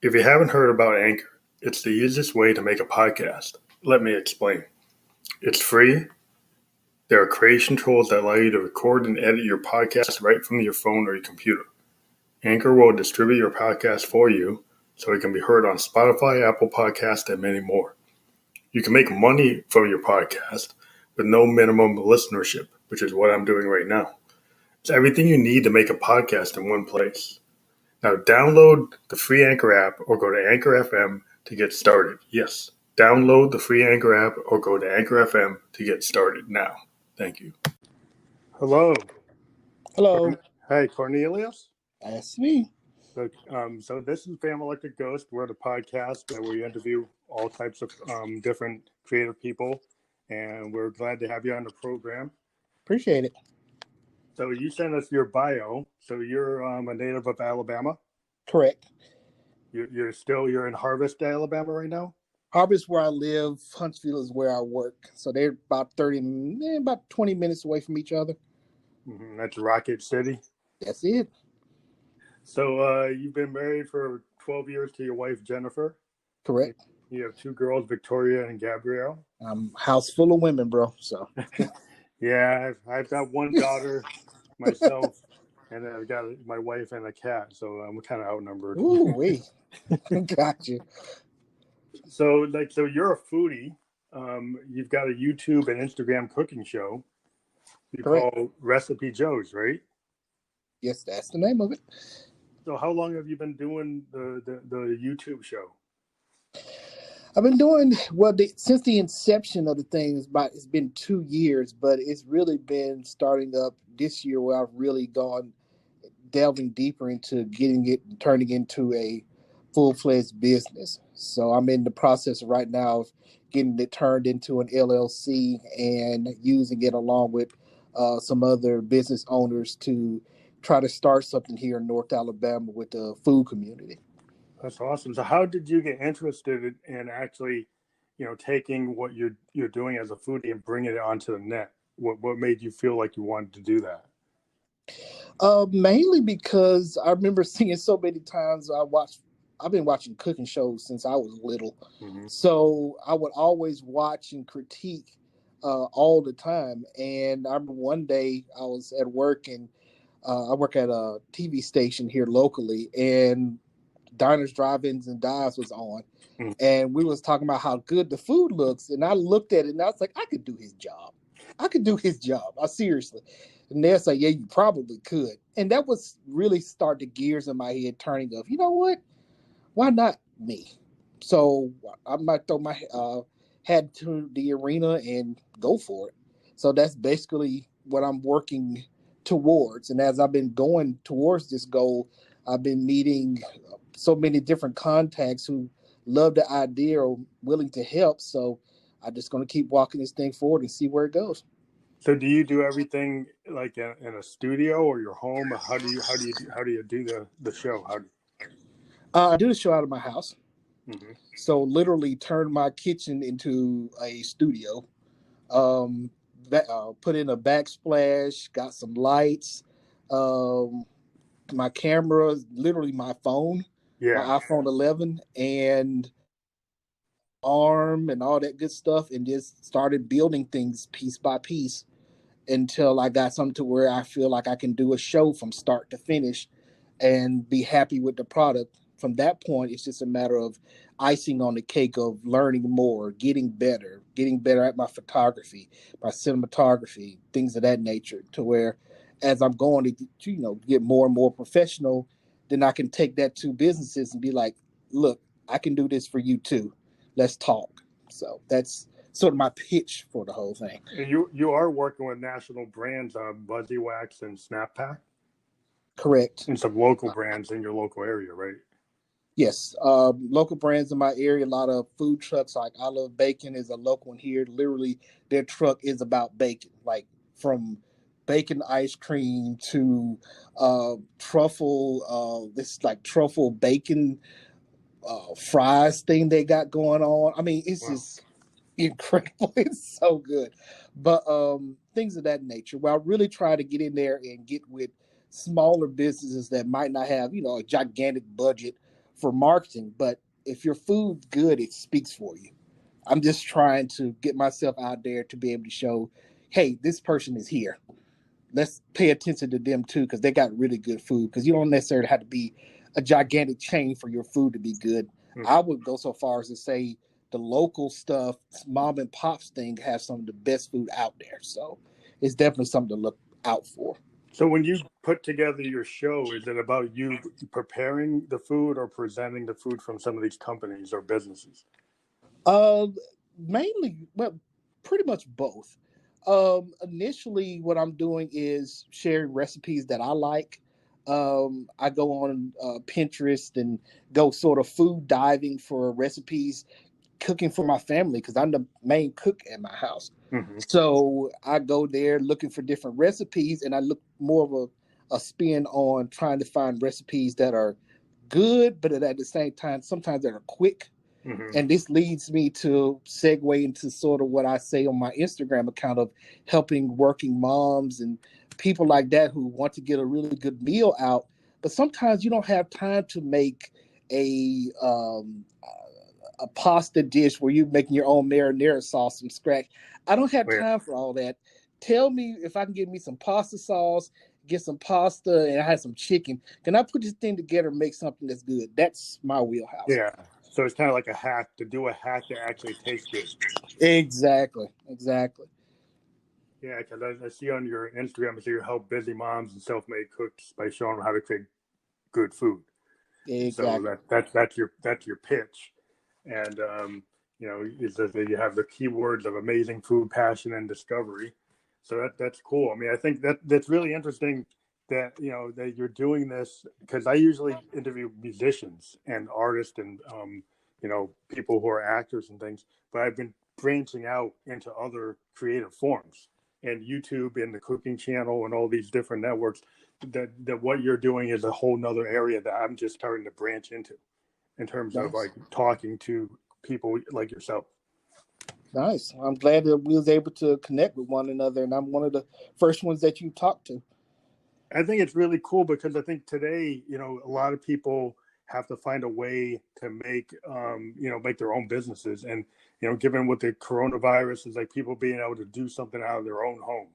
If you haven't heard about Anchor, it's the easiest way to make a podcast. Let me explain. It's free. There are creation tools that allow you to record and edit your podcast right from your phone or your computer. Anchor will distribute your podcast for you so it can be heard on Spotify, Apple Podcasts, and many more. You can make money from your podcast with no minimum listenership, which is what I'm doing right now. It's everything you need to make a podcast in one place. Now download the free Anchor app or go to Anchor FM to get started. Yes, download the free Anchor app or go to Anchor FM to get started now. Thank you. Hello. Hello. Hi, Cornelius. That's me. So this is Fam Electric Ghost. We're the podcast where we interview all types of different creative people, and we're glad to have you on the program. Appreciate it. So you sent us your bio. So you're a native of Alabama? Correct. You're in Harvest, Alabama right now? Harvest where I live. Huntsville is where I work. So they're about 20 minutes away from each other. Mm-hmm. That's Rocket City? That's it. So you've been married for 12 years to your wife, Jennifer? Correct. You have two girls, Victoria and Gabrielle? House full of women, bro. So yeah, I've got one daughter myself, and then I've got my wife and a cat, so I'm kind of outnumbered. Ooh, wee. Gotcha. So you're a foodie. You've got a YouTube and Instagram cooking show you call RecipeJoes, right? Yes, that's the name of it. So how long have you been doing the YouTube show? I've been doing since the inception of the thing. It's been 2 years, but it's really been starting up this year where I've really gone delving deeper into turning into a full-fledged business. So I'm in the process right now of getting it turned into an LLC and using it along with some other business owners to try to start something here in North Alabama with the food community. That's awesome. So how did you get interested in actually, taking what you're doing as a foodie and bringing it onto the net? What made you feel like you wanted to do that? Mainly because I remember seeing so many times I've been watching cooking shows since I was little. Mm-hmm. So I would always watch and critique all the time. And I remember one day I was at work and I work at a TV station here locally, and Diners, Drive-Ins, and Dives was on. Mm-hmm. And we was talking about how good the food looks. And I looked at it and I was like, I could do his job. Seriously. And they're like, yeah, you probably could. And that was really start the gears in my head turning of, you know what? Why not me? So I might throw my head to the arena and go for it. So that's basically what I'm working towards. And as I've been going towards this goal, I've been meeting so many different contacts who love the idea or willing to help. So I'm just going to keep walking this thing forward and see where it goes. So do you do everything like in a studio or your home? Or how do you do the show? I do the show out of my house. Mm-hmm. So literally turn my kitchen into a studio. Put in a backsplash, got some lights. My camera, literally my phone, my iPhone 11, and arm and all that good stuff, and just started building things piece by piece until I got something to where I feel like I can do a show from start to finish and be happy with the product. From that point, it's just a matter of icing on the cake of learning more, getting better at my photography, my cinematography, things of that nature, to where as I'm going to, get more and more professional, then I can take that to businesses and be like, look, I can do this for you too. Let's talk. So that's sort of my pitch for the whole thing. And you are working with national brands, Buzzy Wax and Snap Pack? Correct. And some local brands in your local area, right? Yes. Local brands in my area, a lot of food trucks like I Love Bacon is a local one here. Literally, their truck is about bacon, like from bacon ice cream to truffle, this like truffle bacon fries thing they got going on. I mean, it's just incredible. It's so good. But things of that nature. Well, I really try to get in there and get with smaller businesses that might not have, a gigantic budget for marketing, but if your food's good, it speaks for you. I'm just trying to get myself out there to be able to show, hey, this person is here. Let's pay attention to them too, because they got really good food. Because you don't necessarily have to be a gigantic chain for your food to be good. Mm-hmm. I would go so far as to say the local stuff, mom and pops thing, have some of the best food out there. So it's definitely something to look out for. So when you put together your show, is it about you preparing the food or presenting the food from some of these companies or businesses? Mainly, well, pretty much both. Initially, what I'm doing is sharing recipes that I like. I go on Pinterest and go sort of food diving for recipes, cooking for my family because I'm the main cook at my house. Mm-hmm. So I go there looking for different recipes, and I look more of a spin on trying to find recipes that are good, but at the same time, sometimes that are quick. Mm-hmm. And this leads me to segue into sort of what I say on my Instagram account of helping working moms and people like that who want to get a really good meal out. But sometimes you don't have time to make a pasta dish where you're making your own marinara sauce from scratch. I don't have time for all that. Tell me if I can get me some pasta sauce, get some pasta, and I have some chicken. Can I put this thing together and make something that's good? That's my wheelhouse. Yeah. So it's kind of like a hack to do a hack that actually tastes good. Exactly. Yeah, because I see on your Instagram, you help busy moms and self-made cooks by showing them how to create good food. Exactly. So that's your pitch, and is that you have the keywords of amazing food, passion, and discovery. So that's cool. I mean, I think that's really interesting that that you're doing this, because I usually interview musicians and artists and people who are actors and things, but I've been branching out into other creative forms, and YouTube and the cooking channel and all these different networks. That what you're doing is a whole nother area that I'm just starting to branch into in terms of like talking to people like yourself. Nice. I'm glad that we was able to connect with one another, and I'm one of the first ones that you talked to. I think it's really cool because I think today, a lot of people have to find a way to make, make their own businesses. And, given what the coronavirus is, like people being able to do something out of their own home.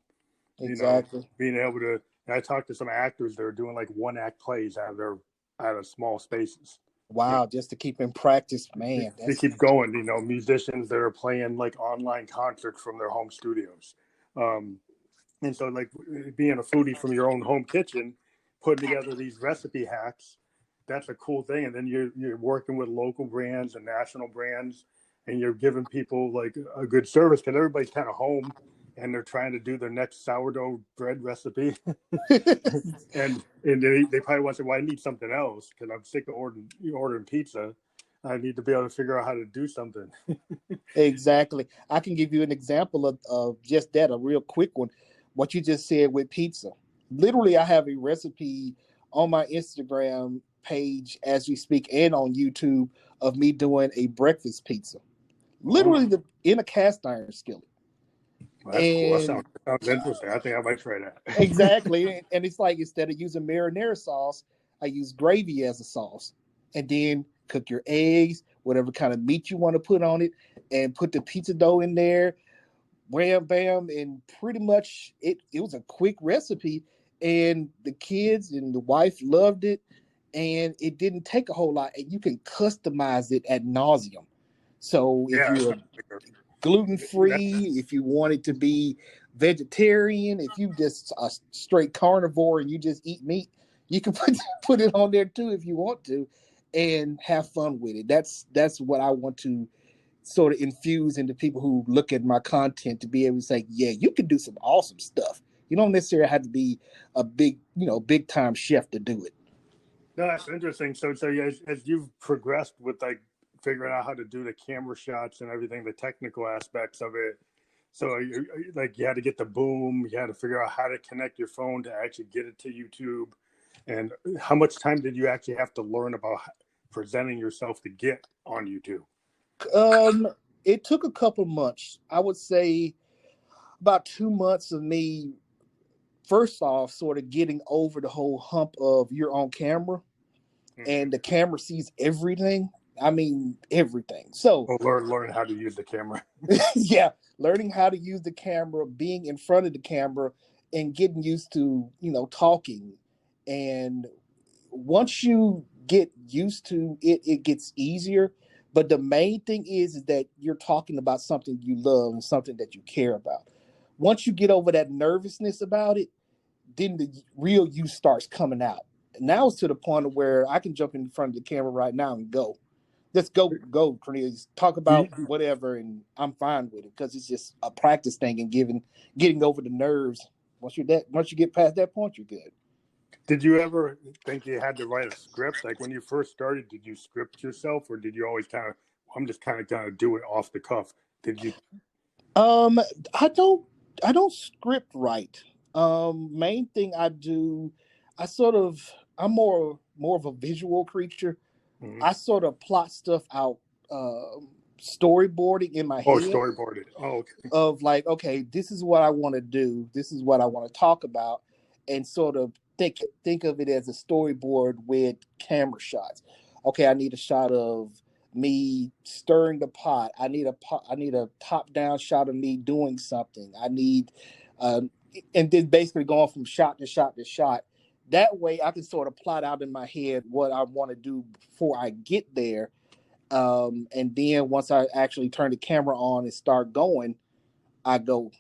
Exactly. Being able to, I talked to some actors that are doing like one-act plays out of small spaces. Wow, just to keep in practice, man. To keep going, musicians that are playing like online concerts from their home studios. And so like being a foodie from your own home kitchen, putting together these recipe hacks, that's a cool thing. And then you're working with local brands and national brands, and you're giving people like a good service because everybody's kind of home and they're trying to do their next sourdough bread recipe. and they probably want to say, well, I need something else because I'm sick of ordering pizza. I need to be able to figure out how to do something. Exactly. I can give you an example of just that, a real quick one. What you just said with pizza. Literally, I have a recipe on my Instagram page as we speak and on YouTube of me doing a breakfast pizza. Literally in a cast iron skillet. Well, that's cool. That sounds interesting. I think I might try that. Exactly. And it's like instead of using marinara sauce, I use gravy as a sauce. And then cook your eggs, whatever kind of meat you want to put on it, and put the pizza dough in there. Wham, bam. And pretty much it was a quick recipe. And the kids and the wife loved it. And it didn't take a whole lot. And you can customize it ad nauseum. So if you're gluten-free, if you want it to be vegetarian, if you just a straight carnivore and you just eat meat, you can put it on there too if you want to and have fun with it. That's what I want to sort of infuse into people who look at my content, to be able to say, yeah, you can do some awesome stuff. You don't necessarily have to be a big time chef to do it. No, that's interesting. So as you've progressed with like figuring out how to do the camera shots and everything, the technical aspects of it, so you had to get the boom, you had to figure out how to connect your phone to actually get it to YouTube, and how much time did you actually have to learn about presenting yourself to get on YouTube? It took a couple months. I would say about 2 months of me, first off, sort of getting over the whole hump of you're on camera. and the camera sees everything. I mean, everything. So learn how to use the camera. Yeah, learning how to use the camera, being in front of the camera, and getting used to, talking. And once you get used to it, it gets easier. But the main thing is that you're talking about something you love and something that you care about. Once you get over that nervousness about it, then the real you starts coming out. And now it's to the point of where I can jump in front of the camera right now and go. Just go, Cornelius. Talk about whatever, and I'm fine with it because it's just a practice thing and getting over the nerves. Once you get past that point, you're good. Did you ever think you had to write a script? Like when you first started, did you script yourself, or did you always I'm just kind of do it off the cuff? Did you? I don't script write. Main thing I do, I'm more of a visual creature. Mm-hmm. I sort of plot stuff out, storyboarding in my head. Storyboarded. Okay. Of like, okay, this is what I want to do. This is what I want to talk about, and sort of think of it as a storyboard with camera shots. Okay, I need a shot of me stirring the pot. I need a top down shot of me doing something. I need, and then basically going from shot to shot to shot. That way, I can sort of plot out in my head what I want to do before I get there. And then once I actually turn the camera on and start going, I go.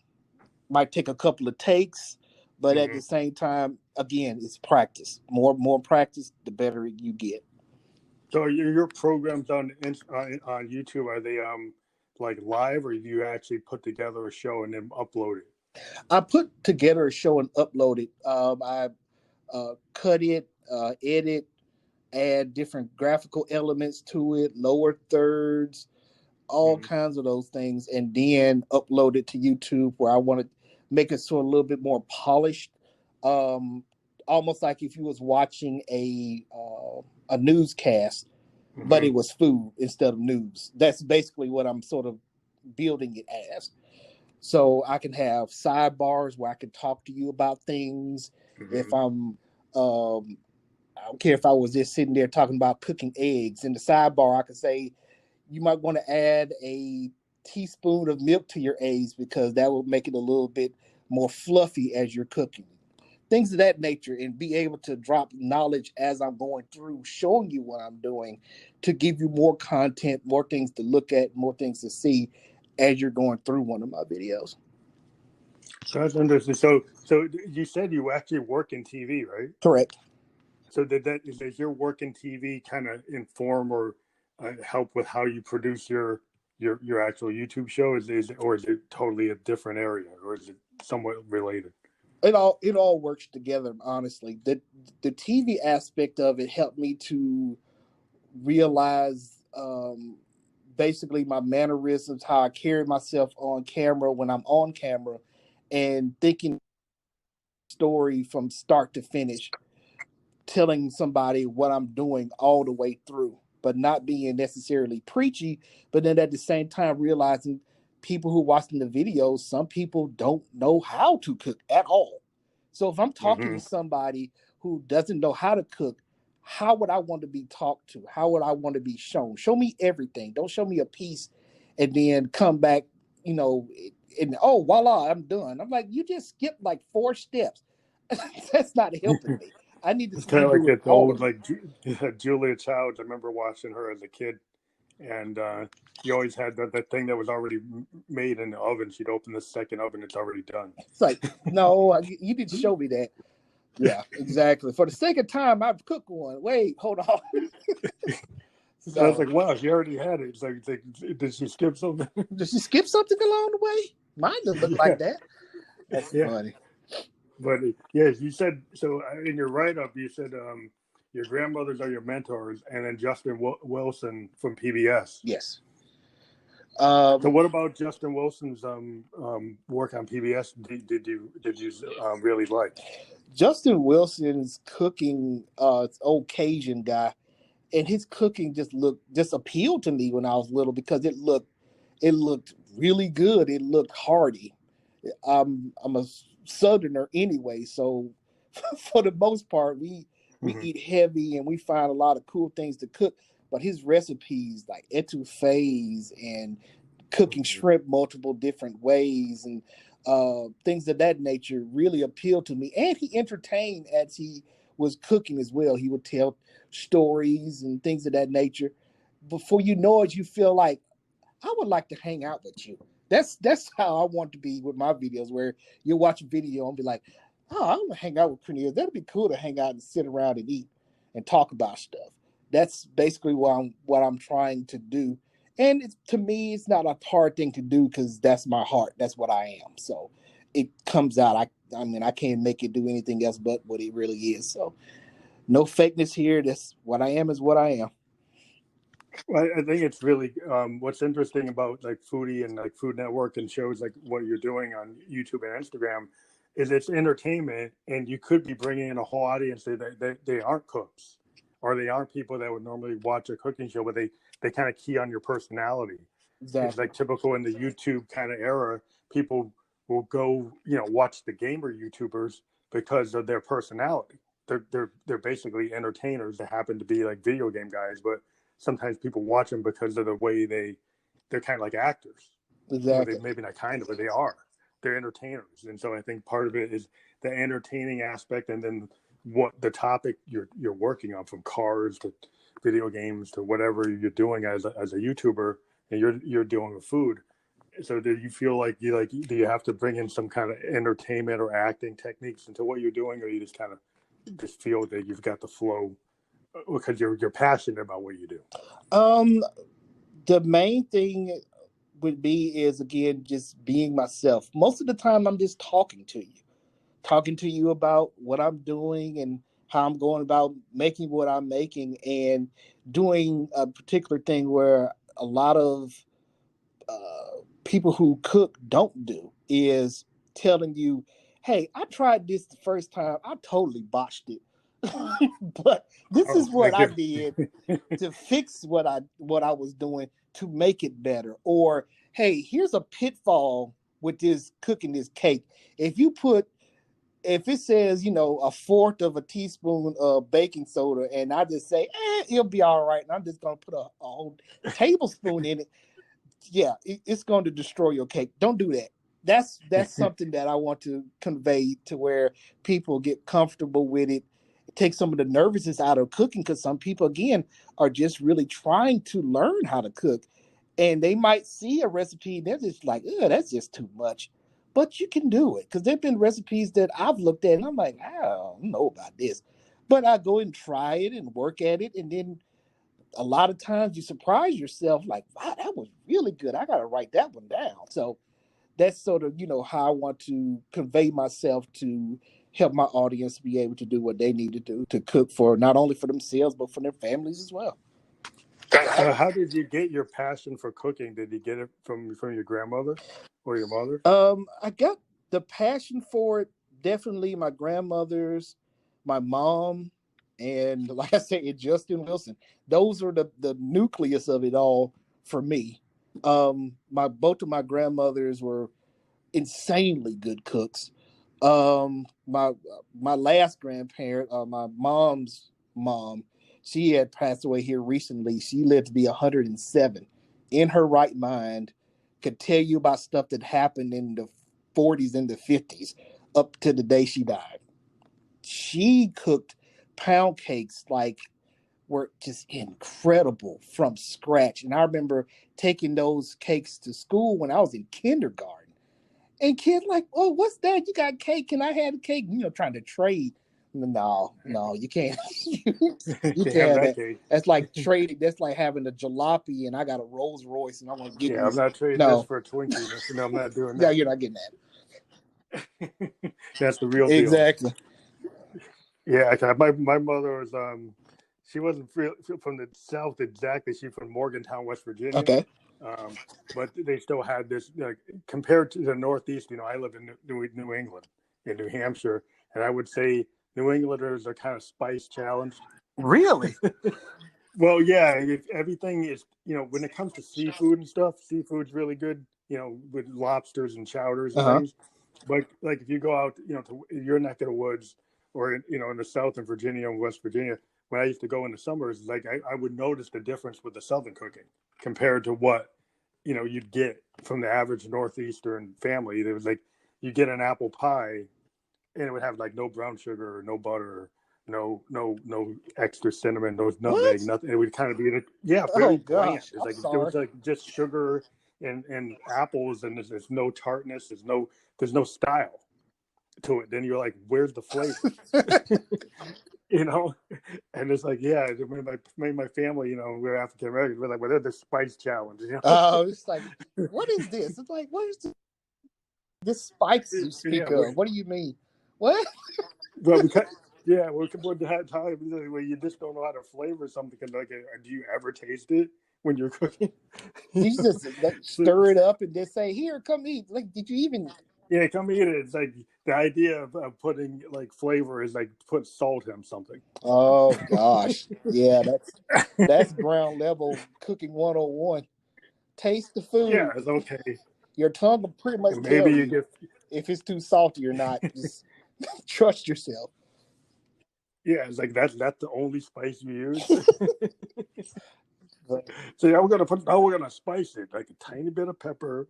Might take a couple of takes, but at the same time, again, it's practice. More practice, the better you get. So your programs on YouTube, are they like live, or do you actually put together a show and then upload it? I put together a show and upload it. I cut it, edit, add different graphical elements to it, lower thirds, all kinds of those things, and then upload it to YouTube where I want to make it sort of a little bit more polished. Almost like if you was watching a newscast, but it was food instead of news. That's basically what I'm sort of building it as. So I can have sidebars where I can talk to you about things. If I'm, I don't care if I was just sitting there talking about cooking eggs. In the sidebar, I could say, you might want to add a teaspoon of milk to your eggs because that will make it a little bit more fluffy as you're cooking. Things of that nature, and be able to drop knowledge as I'm going through, showing you what I'm doing to give you more content, more things to look at, more things to see as you're going through one of my videos. That's interesting. So you said you actually work in TV, right? Correct. So does your work in TV kind of inform or help with how you produce your actual YouTube show? Is it totally a different area, or is it somewhat related? It all works together, honestly. The TV aspect of it helped me to realize basically my mannerisms, how I carry myself on camera when I'm on camera, and thinking story from start to finish, telling somebody what I'm doing all the way through, but not being necessarily preachy, but then at the same time realizing people who are watching the videos, some people don't know how to cook at all. So if I'm talking to somebody who doesn't know how to cook, how would I want to be talked to? How would I want to be shown? Show me everything. Don't show me a piece and then come back, and oh, voila, I'm done. I'm like, you just skipped like 4 steps. That's not helping me. I need to see kind of like that old Julia Childs. I remember watching her as a kid, and you always had that thing that was already made in the oven. She'd open the second oven; it's already done. It's like, no, you didn't show me that. Yeah, exactly. For the second time, I've cooked one. Wait, hold on. So I was like, wow, she already had it. It's like, did she skip something? Did she skip something along the way? Mine doesn't look like that. That's funny. But yes, you said, so in your write-up, you said your grandmothers are your mentors, and then Justin Wilson from PBS. Yes. So what about Justin Wilson's work on PBS? Did you really like? Justin Wilson's cooking, old Cajun guy, and his cooking just appealed to me when I was little because it looked really good. It looked hearty. I'm a Southerner anyway, so for the most part, we we eat heavy and we find a lot of cool things to cook. But his recipes like etouffees and cooking shrimp multiple different ways and things of that nature really appealed to me. And he entertained as he was cooking as well. He would tell stories and things of that nature. Before you know it, you feel like, I would like to hang out with you. That's how I want to be with my videos, where you watch a video and be like, oh, I'm gonna hang out with Cornelius. That'd be cool to hang out and sit around and eat and talk about stuff. That's basically what I'm trying to do. And to me, it's not a hard thing to do because that's my heart. That's what I am. So it comes out. I mean, I can't make it do anything else but what it really is. So no fakeness here. That's what I am is what I am. Well, I think it's really what's interesting about like Foodie and like Food Network and shows like what you're doing on YouTube and Instagram is it's entertainment, and you could be bringing in a whole audience that they aren't cooks, or they aren't people that would normally watch a cooking show, but they kind of key on your personality. Exactly. It's like typical in the YouTube kind of era, people will go, watch the gamer YouTubers because of their personality. They're basically entertainers that happen to be like video game guys, but sometimes people watch them because of the way they're kind of like actors. Exactly. Maybe not kind of, but they are. They're entertainers. And so I think part of it is the entertaining aspect, and then what the topic you're working on, from cars to video games to whatever you're doing as a YouTuber, and you're dealing with food. So do you feel like do you have to bring in some kind of entertainment or acting techniques into what you're doing, or you just kind of just feel that you've got the flow because you're passionate about what you do? The main thing would be is, again, just being myself. Most of the time I'm just talking to you about what I'm doing and how I'm going about making what I'm making, and doing a particular thing where a lot of people who cook don't do, is telling you, hey, I tried this the first time, I totally botched it. But this is what I did to fix what I was doing to make it better. Or, hey, here's a pitfall with this cooking this cake. If it says, a fourth of a teaspoon of baking soda, and I just say, it'll be all right, and I'm just going to put a whole tablespoon in it, yeah, it's going to destroy your cake. Don't do that. That's something that I want to convey, to where people get comfortable with it. Take some of the nervousness out of cooking, because some people, again, are just really trying to learn how to cook, and they might see a recipe and they're just like, that's just too much. But you can do it, because there have been recipes that I've looked at and I'm like, I don't know about this, but I go and try it and work at it, and then a lot of times you surprise yourself, like, wow, that was really good, I gotta write that one down. So that's sort of, how I want to convey myself, to help my audience be able to do what they need to do to cook, for not only for themselves but for their families as well. How did you get your passion for cooking? Did you get it from your grandmother or your mother? I got the passion for it definitely my grandmother's, my mom, and, like I said, Justin Wilson. Those are the nucleus of it all for me. Both of my grandmothers were insanely good cooks. My last grandparent, my mom's mom, she had passed away here recently. She lived to be 107, in her right mind, could tell you about stuff that happened in the 40s and the 50s up to the day she died. She cooked pound cakes like were just incredible from scratch. And I remember taking those cakes to school when I was in kindergarten. And kids like, oh, what's that? You got cake? Can I have a cake? Trying to trade. No, you can't. you can't have that. That's like trading. That's like having a jalopy and I got a Rolls Royce and I'm going to give you. I'm not trading this for a Twinkie. No, I'm not doing that. No, you're not getting that. That's the real deal. Exactly. Yeah, my mother was she wasn't from the South exactly. She's from Morgantown, West Virginia. Okay. But they still had this, compared to the Northeast. I live in New England, in New Hampshire, and I would say New Englanders are kind of spice challenged. Really? Well, yeah. Everything is, when it comes to seafood and stuff, seafood's really good, with lobsters and chowders and things. But like if you go out, to your neck of the woods, or in the South in Virginia and West Virginia, when I used to go in the summers, like I would notice the difference with the Southern cooking compared to what you'd get from the average Northeastern family. There was like you get an apple pie, and it would have like no brown sugar, no butter, no extra cinnamon, no nutmeg, nothing. It would kind of be very bland. It's like it was like just sugar and apples, and there's no tartness, there's no style to it. Then you're like, where's the flavor? And it's like, my family, we're African Americans, we're like, well, they're the spice challenge. It's like, what is this? It's like, what is this spice you speak of? What do you mean? What? Well, because we're that time where you just don't know how to flavor something. Like, do you ever taste it when you're cooking? You just stir it up and just say, "Here, come eat." Like, did you even? Yeah, come eat it. It's like the idea of putting like flavor is like put salt in something. Oh gosh, yeah, that's ground level cooking 101. Taste the food. Yeah, it's okay. Your tongue will pretty much tell you if it's too salty or not. Just trust yourself. Yeah, it's like that's the only spice you use. So we're gonna spice it like a tiny bit of pepper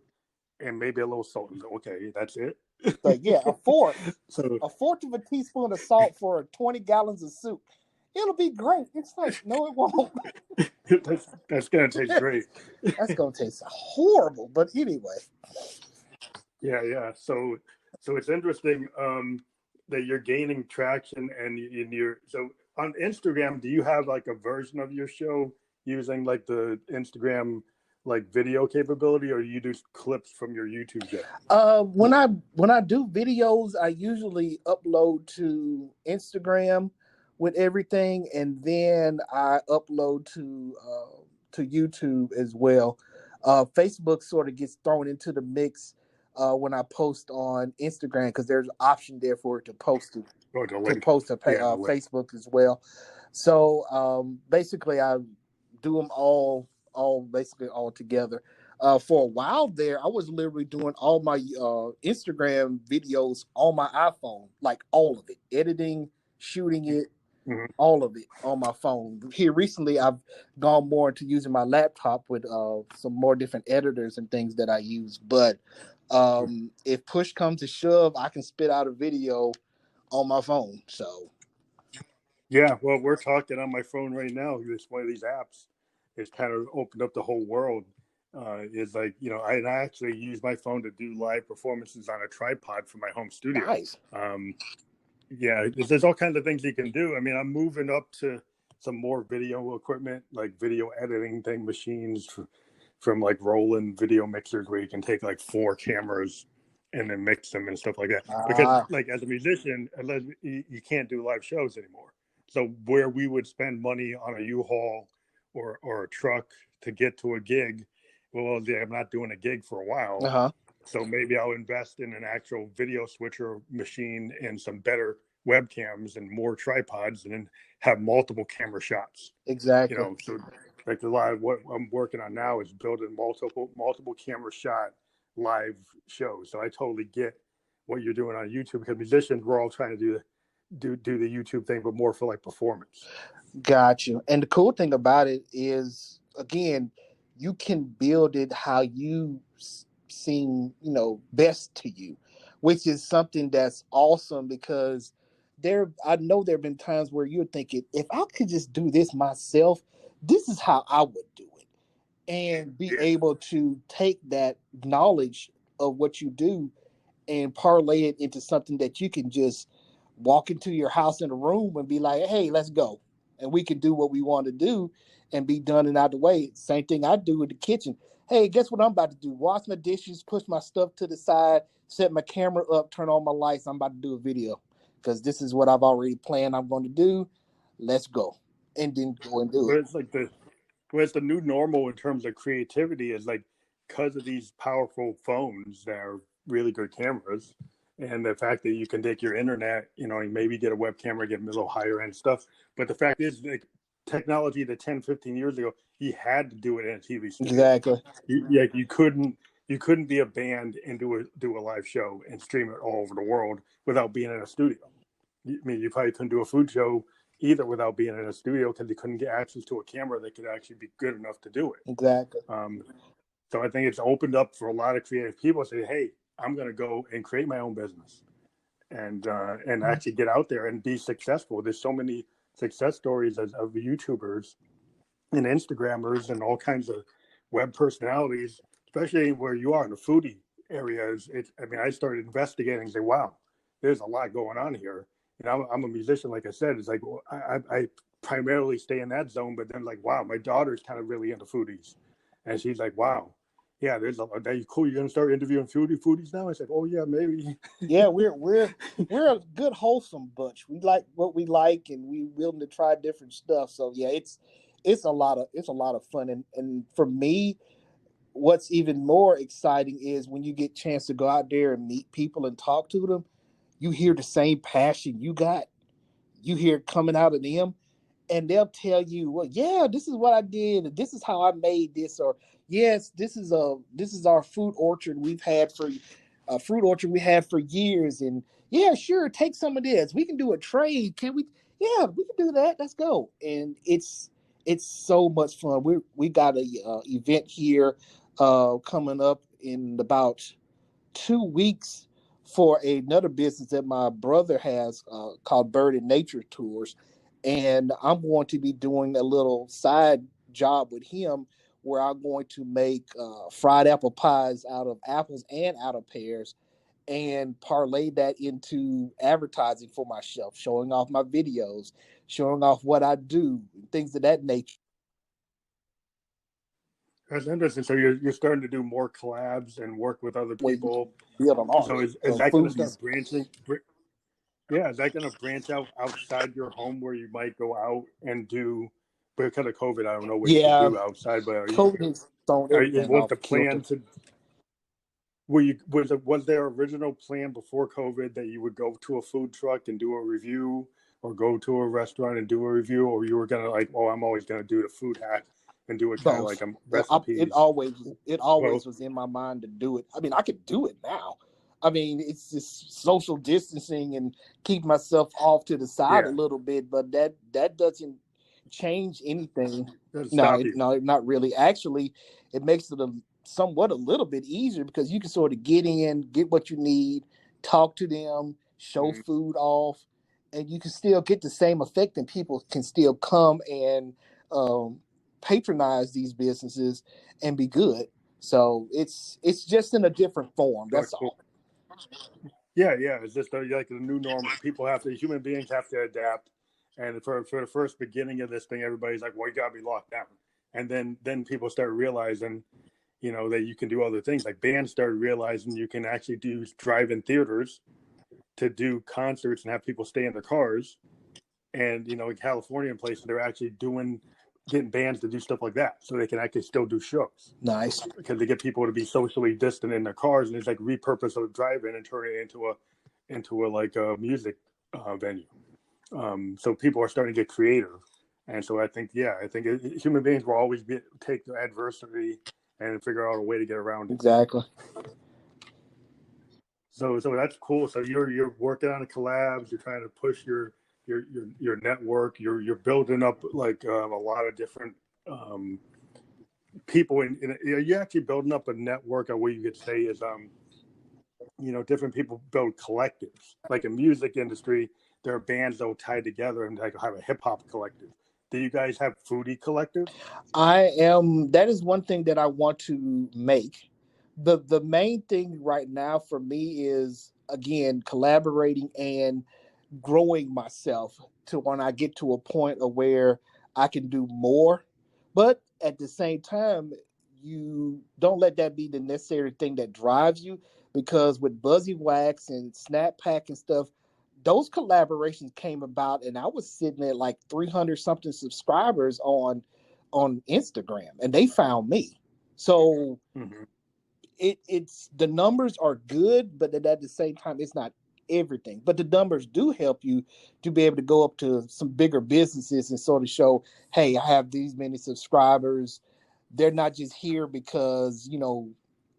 and maybe a little salt. Okay, that's it. Like a fourth of a teaspoon of salt for 20 gallons of soup. It'll be great. It's like, no, it won't. That's gonna taste great. That's gonna taste horrible. But anyway. Yeah. So it's interesting that you're gaining traction, and so on Instagram, do you have like a version of your show using like the Instagram like video capability, or do you do clips from your YouTube channel? When I do videos, I usually upload to Instagram with everything, and then I upload to YouTube as well. Facebook sort of gets thrown into the mix when I post on Instagram, because there's an option there for it to post to Facebook as well. So basically, I do them all together. For a while there, I was literally doing all my Instagram videos on my iPhone, like all of it, editing, shooting it, all of it on my phone. Here recently, I've gone more into using my laptop with some more different editors and things that I use. But if push comes to shove, I can spit out a video on my phone. So yeah, well, we're talking on my phone right now. It's one of these apps. It's kind of opened up the whole world. It's like, I actually use my phone to do live performances on a tripod for my home studio. Nice. Yeah, there's all kinds of things you can do. I mean, I'm moving up to some more video equipment, like video editing machines from like Roland video mixers, where you can take like 4 cameras and then mix them and stuff like that. Because like as a musician, you can't do live shows anymore. So where we would spend money on a U-Haul or a truck to get to a gig, well, I'm not doing a gig for a while. So maybe I'll invest in an actual video switcher machine and some better webcams and more tripods, and then have multiple camera shots. Exactly. So like a lot of what I'm working on now is building multiple camera shot live shows. So I totally get what you're doing on YouTube, because musicians, we're all trying to do the YouTube thing, but more for like performance. Got you. And the cool thing about it is, again, you can build it how you seem, best to you, which is something that's awesome, because I know there have been times where you're thinking, if I could just do this myself, this is how I would do it, and be able to take that knowledge of what you do and parlay it into something that you can just walk into your house in a room and be like, hey, let's go. And we can do what we want to do and be done and out of the way. Same thing I do in the kitchen. Hey, guess what I'm about to do? Wash my dishes, push my stuff to the side, set my camera up, turn on my lights. I'm about to do a video, because this is what I've already planned I'm going to do. Let's go. And then go and do it. It's like the new normal in terms of creativity is like, because of these powerful phones that are really good cameras, and the fact that you can take your internet, and maybe get a web camera, get a little higher end stuff. But the fact is, like, technology that 10, 15 years ago, you had to do it in a TV studio. Exactly. You couldn't be a band and do a live show and stream it all over the world without being in a studio. you probably couldn't do a food show either without being in a studio because you couldn't get access to a camera that could actually be good enough to do it. Exactly. So I think it's opened up for a lot of creative people to say, hey, I'm going to go and create my own business and actually get out there and be successful. There's so many success stories of YouTubers and Instagrammers and all kinds of web personalities, especially where you are in the foodie areas. I started investigating and say, wow, there's a lot going on here. And I'm a musician, like I said. It's like I primarily stay in that zone, but then like, wow, my daughter's kind of really into foodies, and she's like, wow, yeah, there's a cool. You're gonna start interviewing foodies now? I said, oh yeah, maybe. Yeah, we're a good wholesome bunch. We like what we like, and we're willing to try different stuff. So yeah, it's a lot of fun. And for me, what's even more exciting is when you get a chance to go out there and meet people and talk to them. You hear the same passion you got. You hear it coming out of them, and they'll tell you, well, yeah, this is what I did, and this is how I made this, or yes, this is our fruit orchard we've had for years, and yeah, sure, take some of this. We can do a trade, can we? Yeah, we can do that. Let's go. And it's so much fun. We got a event here coming up in about 2 weeks for another business that my brother has called Bird and Nature Tours. And I'm going to be doing a little side job with him where I'm going to make fried apple pies out of apples and out of pears and parlay that into advertising for myself, showing off my videos, showing off what I do, things of that nature. That's interesting. So you're starting to do more collabs and work with other people. Build on art. So is that going to start branching? Yeah, is that going to branch out outside your home where you might go out and do? Because of COVID, I don't know what you can do outside. But was the plan to? Was there original plan before COVID that you would go to a food truck and do a review, or go to a restaurant and do a review, or you were gonna like, oh, I'm always gonna do the food hack and do it kind of like a recipe? It always was in my mind to do it. I mean, I could do it now. I mean, it's just social distancing and keep myself off to the side a little bit, but that doesn't change anything. No, not really. Actually, it makes it somewhat a little bit easier because you can sort of get in, get what you need, talk to them, show food off, and you can still get the same effect, and people can still come and patronize these businesses and be good. So it's just in a different form. That's all. Yeah, it's just like the new normal. Human beings have to adapt. And for the first beginning of this thing, everybody's like, well, you got to be locked down. And then people start realizing, that you can do other things. Like bands started realizing you can actually do drive-in theaters to do concerts and have people stay in their cars. And, in California and places, they're actually getting bands to do stuff like that so they can actually still do shows. Nice. Because they get people to be socially distant in their cars, and it's like repurpose a drive-in and turn it into a music venue. So people are starting to get creative. And so I think human beings will always take the adversity and figure out a way to get around it. Exactly. So that's cool. So you're working on collabs. You're trying to push your network. You're building up like a lot of different people. And you're actually building up a network of what you could say is different people build collectives. Like in music industry, there are bands that will tie together and like have a hip hop collective. Do you guys have foodie collective? That is one thing that I want to make. The main thing right now for me is, again, collaborating and growing myself to when I get to a point of where I can do more. But at the same time, you don't let that be the necessary thing that drives you, because with Buzzy Wax and Snap Pack and stuff, those collaborations came about, and I was sitting at like 300 something subscribers on Instagram, and they found me. So it's the numbers are good, but at the same time, it's not everything. But the numbers do help you to be able to go up to some bigger businesses and sort of show, hey, I have these many subscribers. They're not just here because,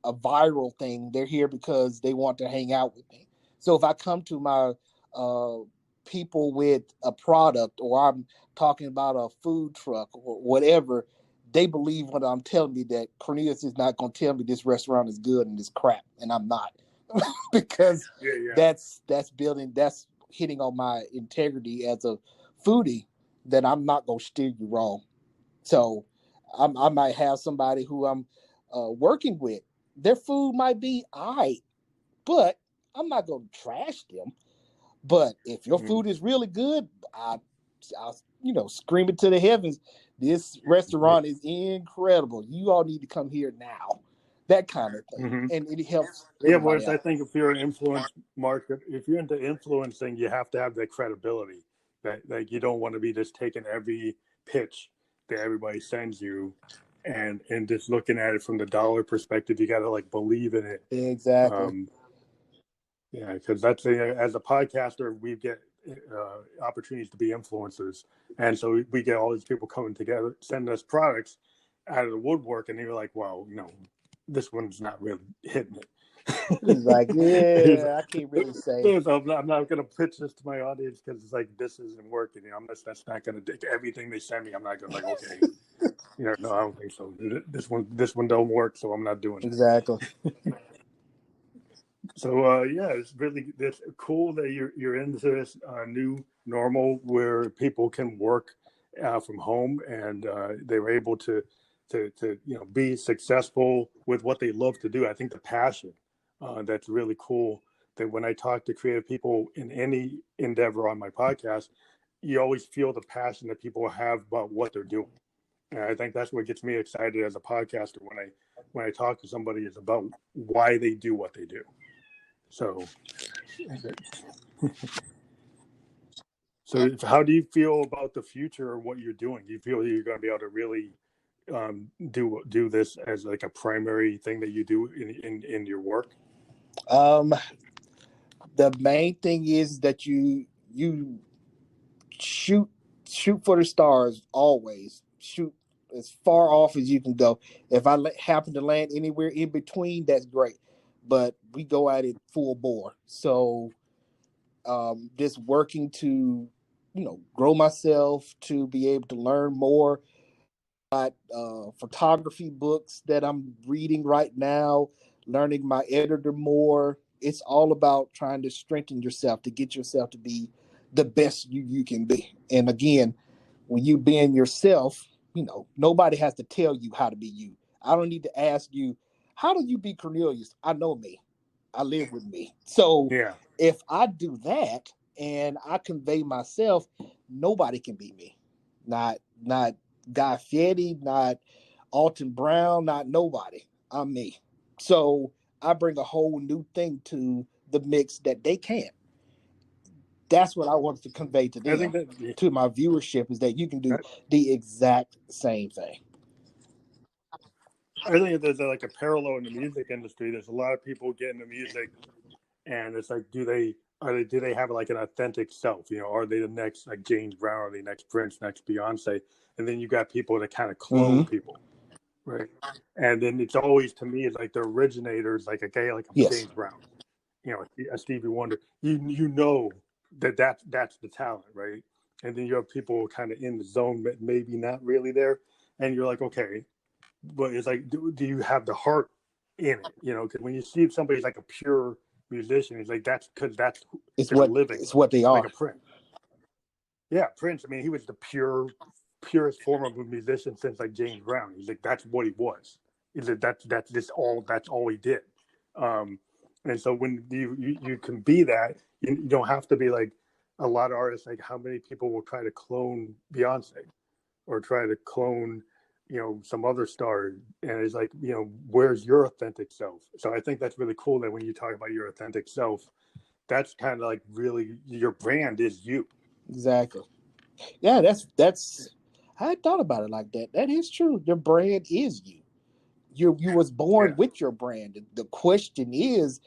a viral thing. They're here because they want to hang out with me. So if I come to my people with a product, or I'm talking about a food truck or whatever, they believe when I'm telling me that Cornelius is not going to tell me this restaurant is good and it's crap, and I'm not. Because that's hitting on my integrity as a foodie, that I'm not going to steer you wrong. So I might have somebody who I'm working with. Their food might be all right, but I'm not going to trash them. But if your food is really good, I'll scream it to the heavens. This restaurant is incredible. You all need to come here now. That kind of thing. And it helps everybody I think if you're an influence market, if you're into influencing, you have to have that credibility. That you don't want to be just taking every pitch that everybody sends you and just looking at it from the dollar perspective. You got to like believe in it. Exactly. Because that's as a podcaster, we get opportunities to be influencers, and so we get all these people coming together, sending us products out of the woodwork, and you're like, "Wow, this one's not really hitting it." He's like, "Yeah, I can't really say." So I'm not going to pitch this to my audience because it's like this isn't working. That's not going to take everything they send me. I'm not going to okay. No, I don't think so. This one don't work, so I'm not doing it. Exactly. So it's cool that you're into this new normal where people can work from home and they were able to be successful with what they love to do. I think the passion that's really cool. That when I talk to creative people in any endeavor on my podcast, you always feel the passion that people have about what they're doing. And I think that's what gets me excited as a podcaster when I talk to somebody is about why they do what they do. So how do you feel about the future or what you're doing? Do you feel you're going to be able to really do this as like a primary thing that you do in your work? The main thing is that you shoot for the stars. Always shoot as far off as you can go. If I happen to land anywhere in between, that's great. But we go at it full bore. So just working to, grow myself, to be able to learn more. Got photography books that I'm reading right now, learning my editor more. It's all about trying to strengthen yourself to get yourself to be the best you can be. And again, when you being yourself, nobody has to tell you how to be you. I don't need to ask you, how do you be Cornelius? I know me. I live with me. So if I do that and I convey myself, nobody can beat me. Not Guy Fieri, not Alton Brown, not nobody. I'm me. So I bring a whole new thing to the mix that they can't. That's what I wanted to convey to them, to my viewership, is that you can do the exact same thing. I think there's like a parallel in the music industry. There's a lot of people get into music, and it's like, do they have like an authentic self? Are they the next like James Brown, or the next Prince, next Beyonce? And then you got people that kind of clone people, right? And then it's always, to me, it's like the originators, like a guy like James Brown, a Stevie Wonder. You know that's the talent, right? And then you have people kind of in the zone, but maybe not really there, and you're like, okay, but it's like, do you have the heart in it? Because when you see somebody's like a pure musician, it's like that's because that's living. It's what they are. Like a Prince. Yeah, Prince. I mean, he was the purest form of a musician since like James Brown. He's like, that's what he was. He's like, that's all he did. And so when you can be that, you don't have to be like a lot of artists. Like, how many people will try to clone Beyonce or try to clone some other star, and it's like, where's your authentic self? So I think that's really cool that when you talk about your authentic self, that's kind of like really your brand is you. Exactly. Yeah, that's I had thought about it like that. That is true. Your brand is you. You was born with your brand. The question is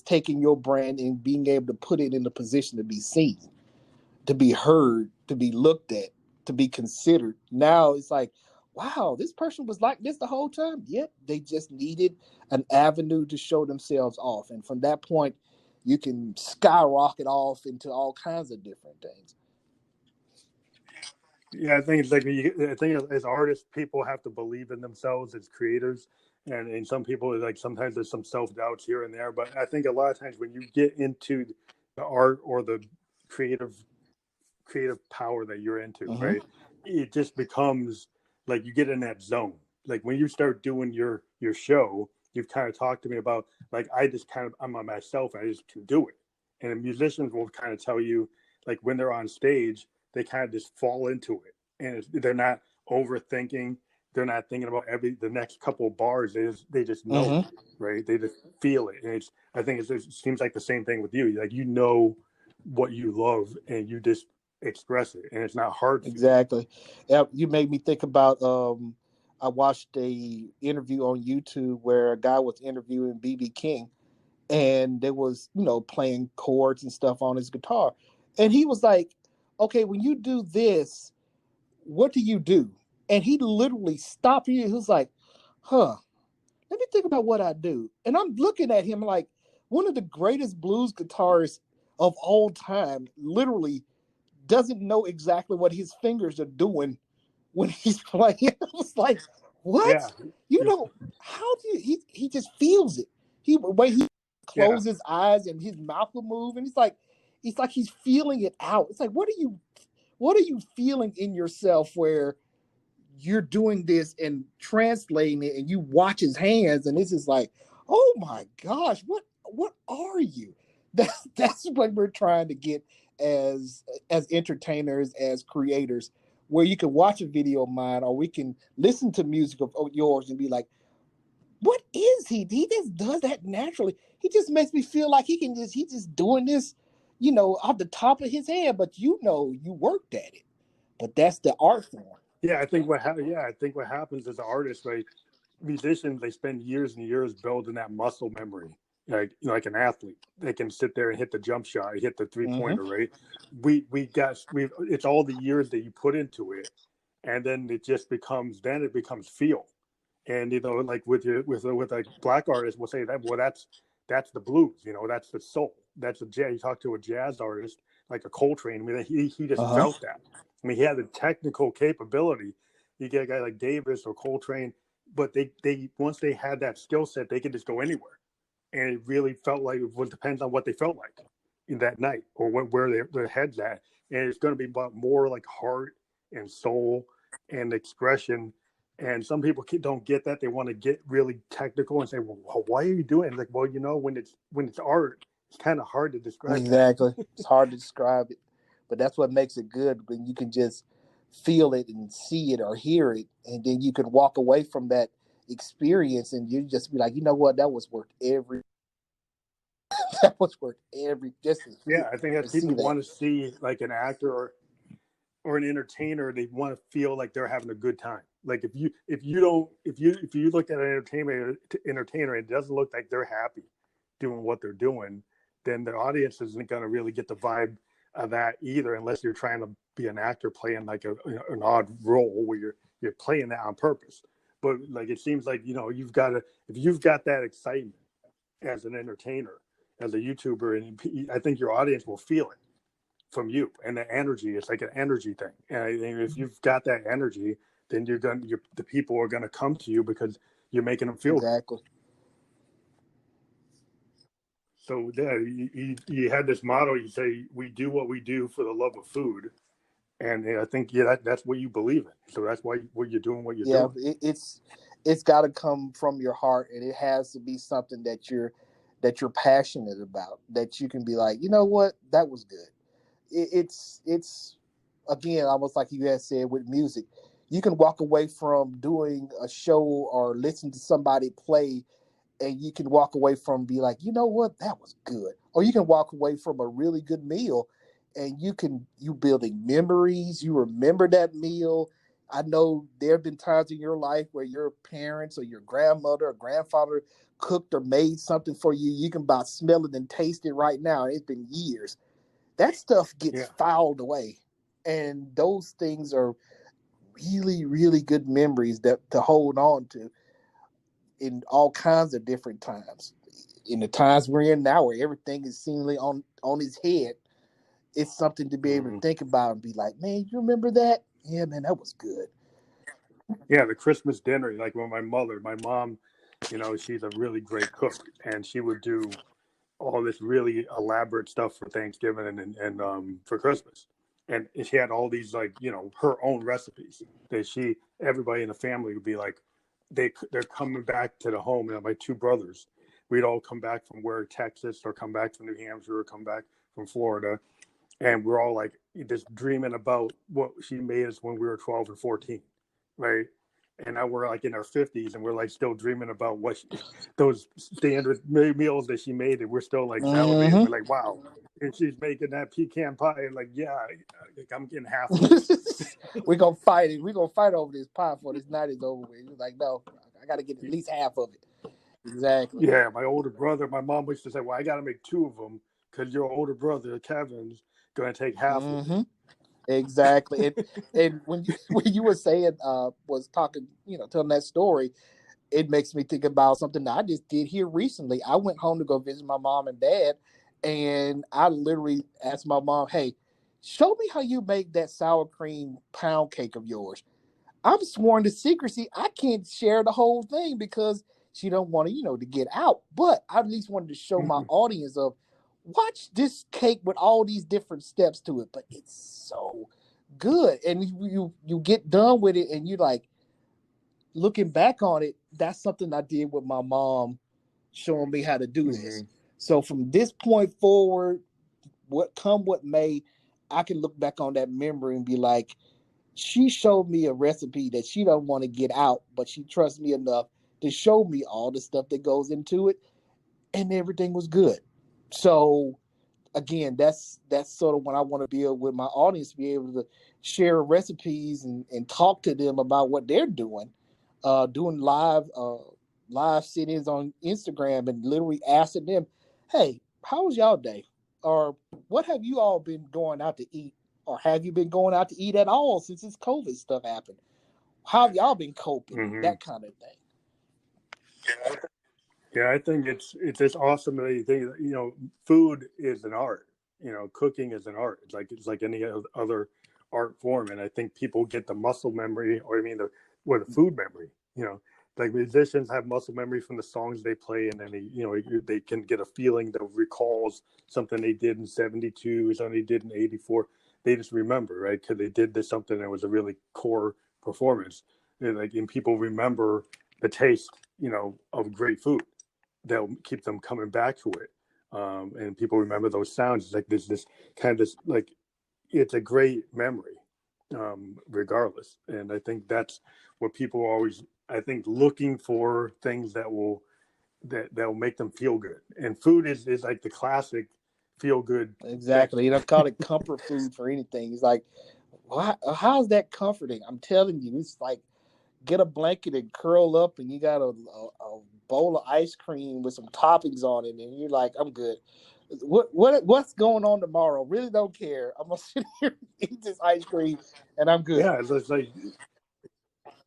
taking your brand and being able to put it in a position to be seen, to be heard, to be looked at, to be considered. Now it's like, wow, this person was like this the whole time. Yep, they just needed an avenue to show themselves off. And from that point, you can skyrocket off into all kinds of different things. Yeah, I think it's like I think as artists, people have to believe in themselves as creators, and some people like sometimes there's some self doubts here and there. But I think a lot of times when you get into the art or the creative power that you're into, right, it just becomes like you get in that zone. Like when you start doing your show, you've kind of talked to me about like I'm on myself, I just can do it, and the musicians will kind of tell you like when they're on stage they kind of just fall into it, and they're not overthinking. They're not thinking about the next couple of bars. They just know it, right? They just feel it, and I think it seems like the same thing with you. Like you know what you love, and you just express it, and it's not hard. Exactly. Yeah, you made me think about. I watched a interview on YouTube where a guy was interviewing BB King, and there was playing chords and stuff on his guitar, and he was like, "Okay, when you do this, what do you do?" And he literally stopped you. He was like, "Huh, let me think about what I do." And I'm looking at him like one of the greatest blues guitarists of all time. Literally doesn't know exactly what his fingers are doing when he's playing. I was like, what? Yeah. How do you, he just feels it. He way he closes his eyes and his mouth will move, and it's like he's feeling it out. It's like, what are you feeling in yourself where you're doing this and translating it, and you watch his hands, and this is like, oh my gosh, what are you? That's what we're trying to get as entertainers, as creators, where you can watch a video of mine, or we can listen to music of yours and be like, what is he? He just does that naturally. He just makes me feel like he's just doing this, off the top of his head, but you worked at it. But that's the art form. Yeah, I think what happens as an artist, right? Musicians, they spend years and years building that muscle memory. Like an athlete, they can sit there and hit the jump shot, hit the 3-pointer, right? It's all the years that you put into it, and then it becomes feel. And like with a black artist, we'll say that, well, that's the blues, that's the soul, that's the jazz. You talk to a jazz artist like a Coltrane, I mean, he just felt that. I mean, he had the technical capability. You get a guy like Davis or Coltrane, but they once they had that skill set, they could just go anywhere, and it really felt like it depends on what they felt like in that night or where their heads at, and it's going to be about more like heart and soul and expression. And some people don't get that. They want to get really technical and say, well, why are you doing it? Like, well, when it's art, it's kind of hard to describe. Exactly. It's hard to describe it. But that's what makes it good, when you can just feel it and see it or hear it. And then you can walk away from that experience and you just be like, you know what, that was worth every Yeah, I think that people want to see like an actor or an entertainer. They want to feel like they're having a good time. Like if you look at an entertainer and it doesn't look like they're happy doing what they're doing, then the audience isn't going to really get the vibe of that either, unless you're trying to be an actor playing like an odd role where you're playing that on purpose. But like it seems like if you've got that excitement as an entertainer, as a YouTuber, and I think your audience will feel it from you, and the energy. It's like an energy thing, and if you've got that energy, then the people are going to come to you because you're making them feel exactly good. So yeah, you had this motto. You say, we do what we do for the love of food, and I think that's what you believe in. So that's why you're doing what you're doing. Yeah, it's got to come from your heart, and it has to be something that you're passionate about. That you can be like, you know what, that was good. It's again, almost like you had said with music. You can walk away from doing a show or listen to somebody play, and you can walk away from be like, you know what, that was good. Or you can walk away from a really good meal, and you building memories. You remember that meal. I know there have been times in your life where your parents or your grandmother or grandfather cooked or made something for you. You can about smell it and taste it right now. It's been years. That stuff gets filed away. And those things are really, really good memories that to hold on to in all kinds of different times. in the times we're in now, where everything is seemingly on his head, it's something to be able to think about and be like, man, you remember that? Yeah, man, that was good. Yeah, the Christmas dinner, like when my mom, she's a really great cook, and she would do all this really elaborate stuff for Thanksgiving and for Christmas. And she had all these, like, her own recipes that everybody in the family would be like, they're coming back to the home. My two brothers, we'd all come back from Texas, or come back from New Hampshire, or come back from Florida. And we're all like just dreaming about what she made us when we were 12 or 14. Right. And now we're like in our 50s, and we're like still dreaming about those standard meals that she made, and we're still like salivating. We're like, wow. And she's making that pecan pie, and like, yeah, I'm getting half of it. We're gonna fight it. We're gonna fight over this pie before this night is over with. Like, no, I gotta get at least half of it. Exactly. Yeah, my older brother, my mom used to say, well, I gotta make two of them because your older brother, Kevin's gonna take half of it. Exactly. And when you were saying, was talking, telling that story, it makes me think about something that I just did here recently. I went home to go visit my mom and dad, and I literally asked my mom, hey, show me how you make that sour cream pound cake of yours. I'm sworn to secrecy. I can't share the whole thing because she don't want to, to get out. But I at least wanted to show my audience of, watch this cake with all these different steps to it, but it's so good. And you get done with it, and you like, looking back on it, that's something I did with my mom, showing me how to do this. So from this point forward, what may, I can look back on that memory and be like, she showed me a recipe that she don't want to get out, but she trusts me enough to show me all the stuff that goes into it, and everything was good. So again, that's sort of what I want to build with my audience, be able to share recipes and talk to them about what they're doing, doing live sit-ins on Instagram, and literally asking them, hey, how was y'all day? Or what have you all been going out to eat? Or have you been going out to eat at all since this COVID stuff happened? How have y'all been coping? That kind of thing. Yeah, I think it's just awesome that you think, food is an art. Cooking is an art. It's like any other art form, and I think people get the muscle memory, or the food memory. Like musicians have muscle memory from the songs they play, and then they can get a feeling that recalls something they did in '72, something they did in '84. They just remember, right? Because they did this something that was a really core performance. And people remember the taste, of great food. That'll keep them coming back to it. And people remember those sounds. It's like there's this kind of like, it's a great memory, regardless. And I think that's what people are always, I think, looking for things that will make them feel good. And food is like the classic feel good. Exactly. I've called it comfort food for anything. It's like, how's that comforting? I'm telling you, it's like, get a blanket and curl up, and you got a bowl of ice cream with some toppings on it, and you're like, I'm good. What's going on tomorrow? Really don't care. I'm gonna sit here and eat this ice cream, and I'm good. Yeah, it's like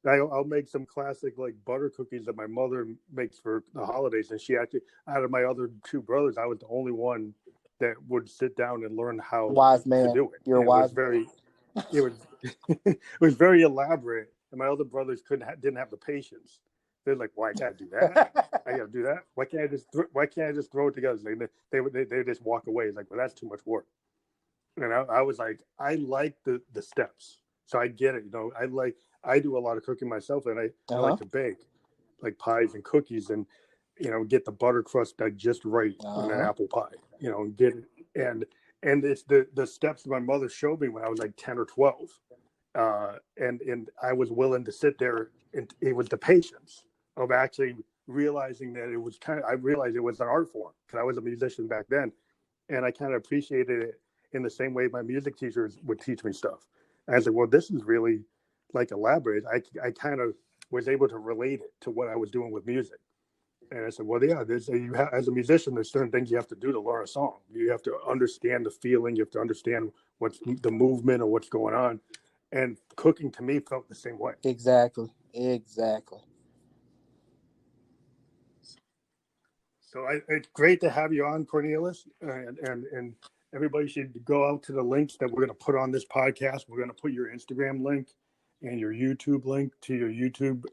I'll make some classic like butter cookies that my mother makes for the holidays, and she actually, out of my other two brothers, I was the only one that would sit down and learn how to do it. You're a wise man. It was it was very elaborate, and my other brothers didn't have the patience. They're like, "Why, I gotta do that? I gotta do that. Why can't I just throw it together?" They just walk away. It's like, well, that's too much work. And I was like, I like the steps, so I get it. I do a lot of cooking myself, and I like to bake, like pies and cookies, and get the butter crust just right on an apple pie. Get it, and it's the steps that my mother showed me when I was like 10 or 12. And I was willing to sit there, and it was the patience of actually realizing that it was I realized it was an art form, because I was a musician back then, and I kind of appreciated it in the same way my music teachers would teach me stuff. I was like, well, this is really like elaborate. I kind of was able to relate it to what I was doing with music. And I said, well, yeah, as a musician, there's certain things you have to do to learn a song. You have to understand the feeling. You have to understand what's the movement or what's going on. And cooking to me felt the same way. Exactly. So it's great to have you on, Cornelius, and everybody should go out to the links that we're going to put on this podcast. We're going to put your Instagram link and your YouTube link to your YouTube.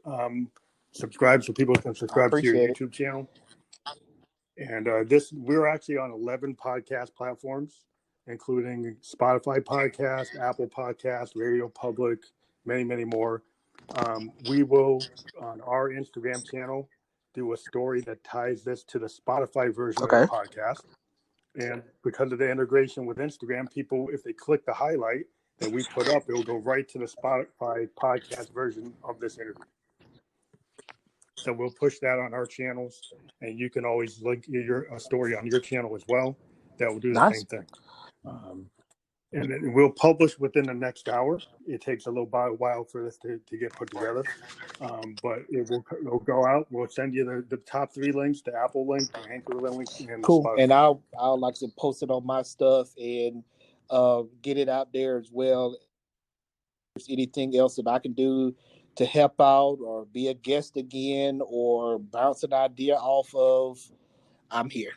Subscribe so people can subscribe to your YouTube channel. And we're actually on 11 podcast platforms, including Spotify podcast, Apple podcast, Radio Public, many, many more. We will, on our Instagram channel, do a story that ties this to the Spotify version of the podcast. And because of the integration with Instagram, people, if they click the highlight that we put up, it will go right to the Spotify podcast version of this interview. So we'll push that on our channels, and you can always link your story on your channel as well. That will do the same thing. And we'll publish within the next hour. It takes a little while for this to get put together, but it'll go out. We'll send you the top 3 links: the Apple link, the Anchor link, and cool. Spotify. And I'll like to post it on my stuff and get it out there as well. If there's anything else that I can do to help out or be a guest again or bounce an idea off of, I'm here.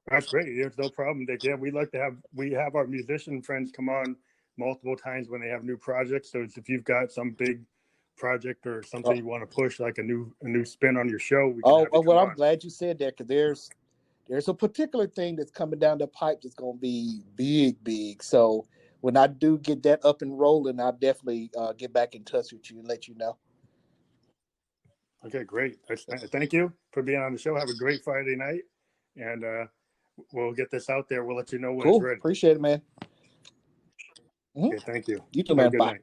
That's great. There's no problem, Dick. Yeah, we have our musician friends come on multiple times when they have new projects. So if you've got some big project or something you want to push, like a new spin on your show, we can have you come on. I'm glad you said that, because there's a particular thing that's coming down the pipe that's going to be big. So when I do get that up and rolling, I'll definitely get back in touch with you and let you know. Okay, great. Thank you for being on the show. Have a great Friday night, and we'll get this out there. We'll let you know when it's ready. Appreciate it, man. Okay, thank you. You too, man. Bye. Night.